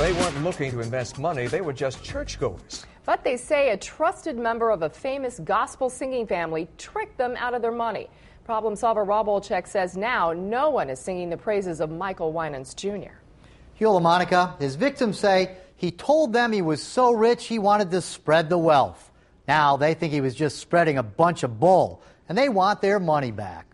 They weren't looking to invest money. They were just churchgoers. But they say a trusted member of a famous gospel singing family tricked them out of their money. Problem solver Rob Olchek says now no one is singing the praises of Michael Winans Jr. Hugh Monica, his victims say he told them he was so rich he wanted to spread the wealth. Now they think he was just spreading a bunch of bull, and they want their money back.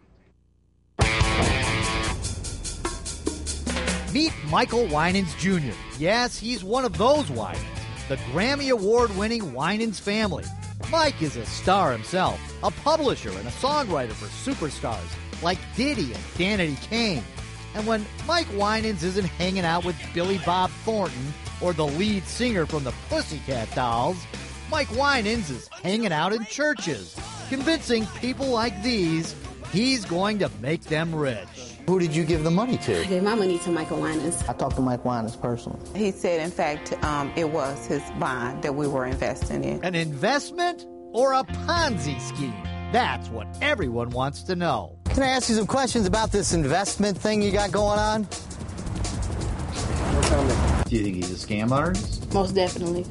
Meet Michael Winans Jr. Yes, he's one of those Winans, the Grammy Award-winning Winans family. Mike is a star himself, a publisher and a songwriter for superstars like Diddy and Danity Kane. And when Mike Winans isn't hanging out with Billy Bob Thornton or the lead singer from the Pussycat Dolls, Mike Winans is hanging out in churches, convincing people like these he's going to make them rich. Who did you give the money to? I gave my money to Michael Winans. I talked to Mike Winans personally. He said, in fact, it was his bond that we were investing in. An investment or a Ponzi scheme? That's what everyone wants to know. Can I ask you some questions about this investment thing you got going on? No comment. Do you think he's a scam artist? Most definitely.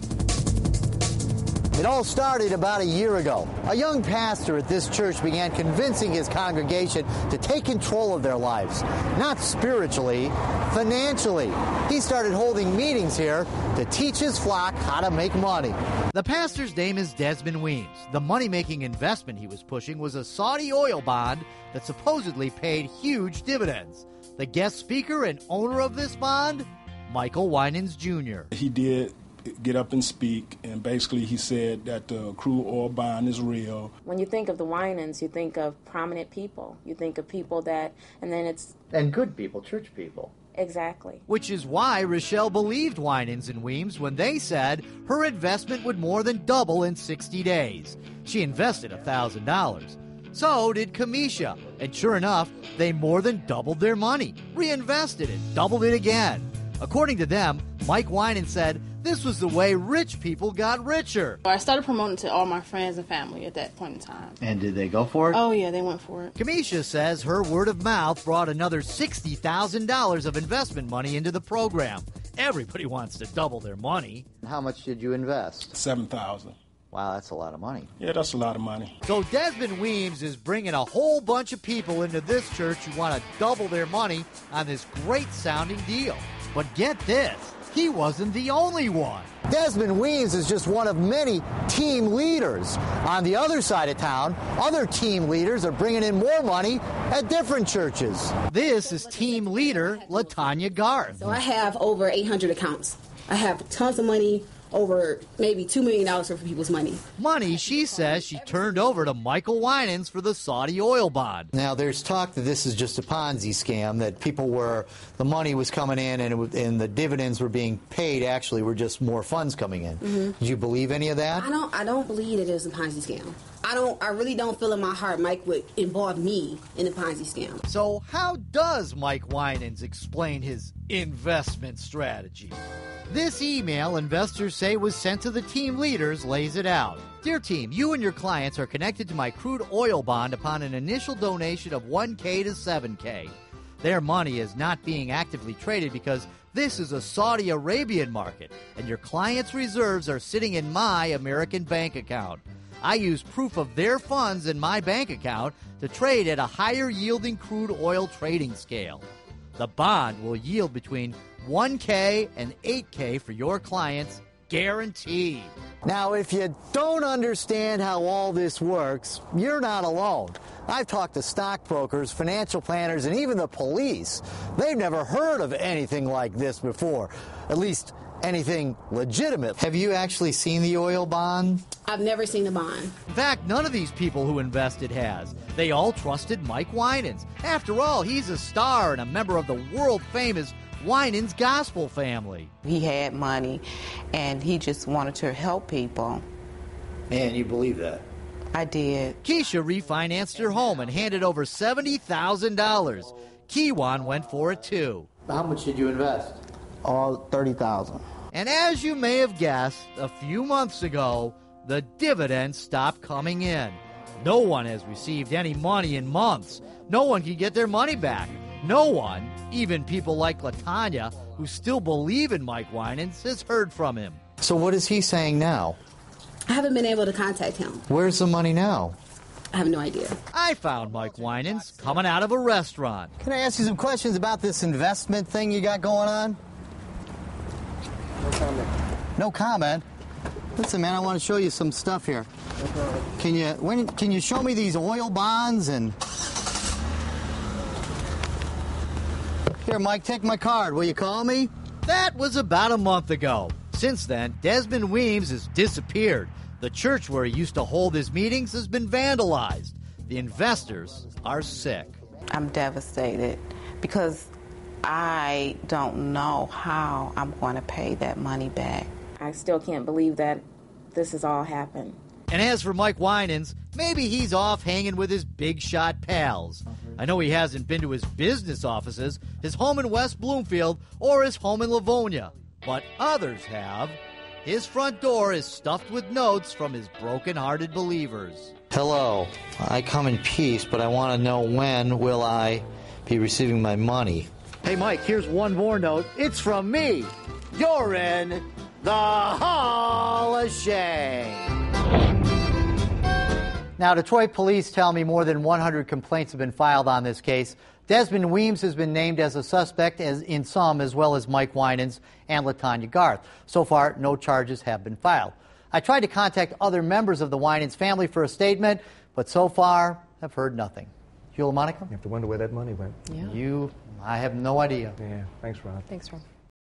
It all started about a year ago. A young pastor at this church began convincing his congregation to take control of their lives. Not spiritually, financially. He started holding meetings here to teach his flock how to make money. The pastor's name is Desmond Weems. The money-making investment he was pushing was a Saudi oil bond that supposedly paid huge dividends. The guest speaker and owner of this bond? Michael Winans Jr. He did get up and speak, and basically he said that the crude oil bond is real. When you think of the Winans, you think of prominent people. You think of people that, and then it's... And good people, church people. Exactly. Which is why Rochelle believed Winans and Weems when they said her investment would more than double in 60 days. She invested $1,000. So did Kamisha. And sure enough, they more than doubled their money, reinvested it, doubled it again. According to them, Mike Winans said this was the way rich people got richer. I started promoting to all my friends and family at that point in time. And did they go for it? Oh, yeah, they went for it. Kamisha says her word of mouth brought another $60,000 of investment money into the program. Everybody wants to double their money. How much did you invest? $7,000. Wow, that's a lot of money. Yeah, that's a lot of money. So Desmond Weems is bringing a whole bunch of people into this church who want to double their money on this great-sounding deal. But get this, he wasn't the only one. Desmond Weems is just one of many team leaders. On the other side of town, other team leaders are bringing in more money at different churches. This is team leader LaTanya Garth. So I have over 800 accounts. I have tons of money, over maybe $2 million worth of people's money. Money she says she turned over to Michael Winans for the Saudi oil bond. Now, there's talk that this is just a Ponzi scam, that the money was coming in and the dividends were being paid, actually were just more funds coming in. Mm-hmm. Did you believe any of that? I don't believe it is a Ponzi scam. I really don't feel in my heart Mike would involve me in a Ponzi scam. So how does Mike Winans explain his investment strategy? This email, investors say, was sent to the team leaders, lays it out. Dear team, you and your clients are connected to my crude oil bond upon an initial donation of $1K to $7K. Their money is not being actively traded because this is a Saudi Arabian market, and your clients' reserves are sitting in my American bank account. I use proof of their funds in my bank account to trade at a higher-yielding crude oil trading scale. The bond will yield between $1K and $8K for your clients, guaranteed. Now, if you don't understand how all this works, you're not alone. I've talked to stockbrokers, financial planners, and even the police. They've never heard of anything like this before, at least anything legitimate. Have you actually seen the oil bond? I've never seen the bond. In fact, none of these people who invested has. They all trusted Mike Winans. After all, he's a star and a member of the world-famous Winans gospel family. He had money, and he just wanted to help people. And you believe that? I did. Keisha refinanced her home and handed over $70,000. Kiwan went for it, too. How much did you invest? All $30,000. And as you may have guessed, a few months ago, the dividends stopped coming in. No one has received any money in months. No one can get their money back. No one, even people like LaTanya, who still believe in Mike Winans, has heard from him. So what is he saying now? I haven't been able to contact him. Where's the money now? I have no idea. I found Mike Winans coming out of a restaurant. Can I ask you some questions about this investment thing you got going on? No comment. No comment? Listen, man, I want to show you some stuff here. No comment. Can you show me these oil bonds and... Here, Mike, take my card. Will you call me? That was about a month ago. Since then, Desmond Weems has disappeared. The church where he used to hold his meetings has been vandalized. The investors are sick. I'm devastated because I don't know how I'm going to pay that money back. I still can't believe that this has all happened. And as for Mike Winans, maybe he's off hanging with his big shot pals. I know he hasn't been to his business offices, his home in West Bloomfield, or his home in Livonia. But others have. His front door is stuffed with notes from his broken-hearted believers. Hello. I come in peace, but I want to know when will I be receiving my money. Hey, Mike, here's one more note. It's from me. You're in the Hall of Shame. Now, Detroit police tell me more than 100 complaints have been filed on this case. Desmond Weems has been named as a suspect in some, as well as Mike Winans and LaTanya Garth. So far, no charges have been filed. I tried to contact other members of the Winans family for a statement, but so far, I've heard nothing. Hugh, Monica? You have to wonder where that money went. Yeah. I have no idea. Yeah, thanks, Rob. Thanks, Rob.